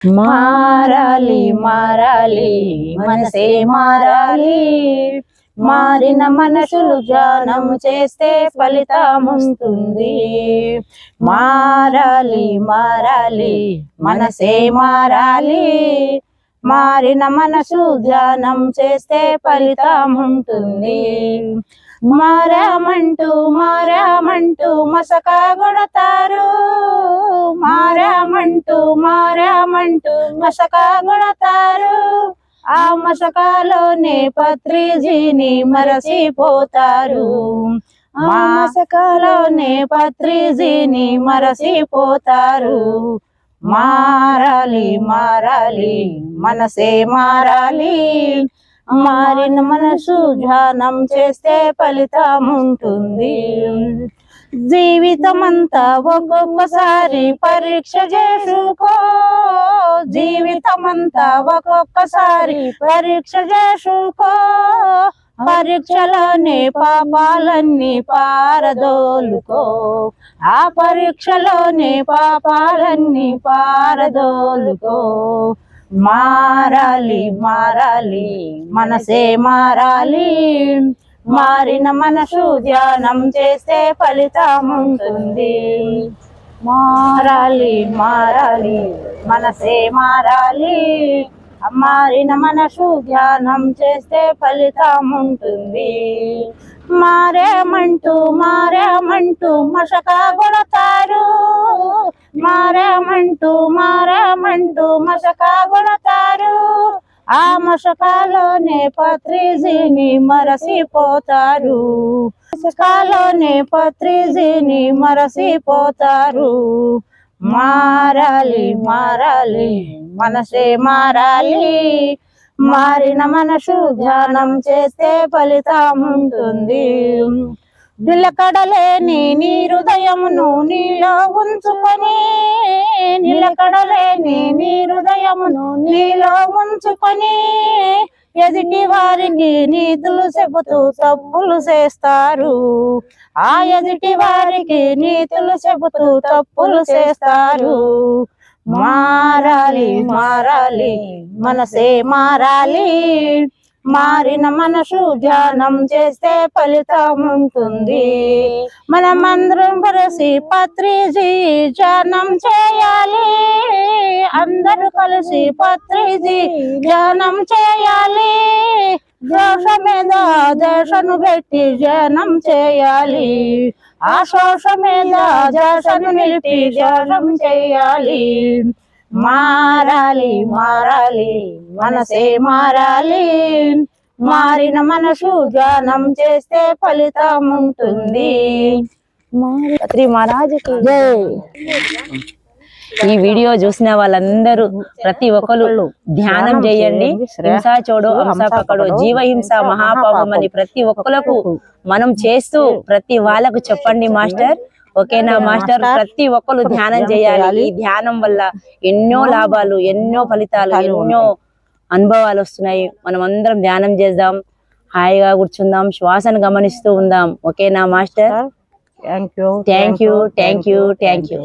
మారాలి మారాలి మనసే మారాలి, మారిన మనసులు ధ్యానం చేస్తే ఫలితముంటుంది. మారాలి మారాలి మనసే మారాలి, మారిన మనసు ధ్యానం చేస్తే ఫలితముంటుంది. మారామంటూ మారామంటూ మసక కొడతారు, మారామంటూ మారామంటూ మసక కొడతారు. ఆ మసకాలోనే పత్రిజీని మరసిపోతారు, ఆ మసకాలోనే పత్రిజీని మరసిపోతారు. మారాలి మారాలి మనసే మారాలి, మారిన మనసు ధ్యానం చేస్తే ఫలితముంటుంది. జీవితమంతా ఒక్కొక్కసారి పరీక్ష చేసుకో, జీవితమంతా ఒక్కొక్కసారి పరీక్ష చేసుకో. పరీక్షలోనే పాపాలన్నీ పారదోలుకో, ఆ పరీక్షలోనే పాపాలన్నీ పారదోలుకో. మారాలి మారాలి మనసే మారాలి, మారిన మనసు ధ్యానం చేస్తే ఫలితముంటుంది. మారాలి మారాలి మనసే మారాలి, మారిన మనసు ధ్యానం చేస్తే ఫలితముంటుంది. మారామంటూ మారామంటూ మసక కొడతారు, మారామంటూ మారామంటూ మసక కొడతారు. ఆ మసకాలోనే పత్రిజీని మరసిపోతారు, మసకాలోనే పత్రిజీని మరసిపోతారు. మారాలి మారాలి మనసే మారాలి, మారిన మనసు ధ్యానం చేస్తే ఫలితముంటుంది. నిలకడలేని నీ హృదయమును నీలో ఉంచుకొని, నిలకడలేని నీ హృదయమును నీలో ఉంచుకొని, ఎదుటి వారికి నీతులు చెబుతూ తప్పులు చేస్తారు, ఆ ఎదుటి వారికి నీతులు చెబుతూ తప్పులు చేస్తారు. మారాలి మారాలి మనసే మారాలి, మారిన మనసు ధ్యానం చేస్తే ఫలితముంటుంది. మనమందరం కలిసి పత్రిజీ ధ్యానం చేయాలి, అందరూ కలిసి పత్రిజీ ధ్యానం చేయాలి. దోష మీద దోషను పెట్టి ధ్యానం చేయాలి, ఆ శోష మీద దోషను నిలిపి ధ్యానం చేయాలి. మారాలి మారాలి మనసే మారాలి, మారిన మనసు ధ్యానం చేస్తే ఫలితముంటుంది. శ్రీ మహారాజుకి జై. ఈ వీడియో చూసిన వాళ్ళందరూ ప్రతి ఒక్కరు ధ్యానం చేయండి. హింసా చోడో హింసా పకడో, జీవహింస మహాపాపం అని ప్రతి ఒక్కలకు మనం చేస్తూ ప్రతి వాళ్ళకు చెప్పండి మాస్టర్. ఓకేనా మాస్టర్? ప్రతి ఒక్కరు ధ్యానం చేయాలి. ఈ ధ్యానం వల్ల ఎన్నో లాభాలు, ఎన్నో ఫలితాలు, ఎన్నో అనుభవాలు వస్తున్నాయి. మనం అందరం ధ్యానం చేద్దాం, హాయిగా కూర్చుందాం, శ్వాసను గమనిస్తూ ఉందాం. ఓకేనా master? Thank you thank you thank you thank you.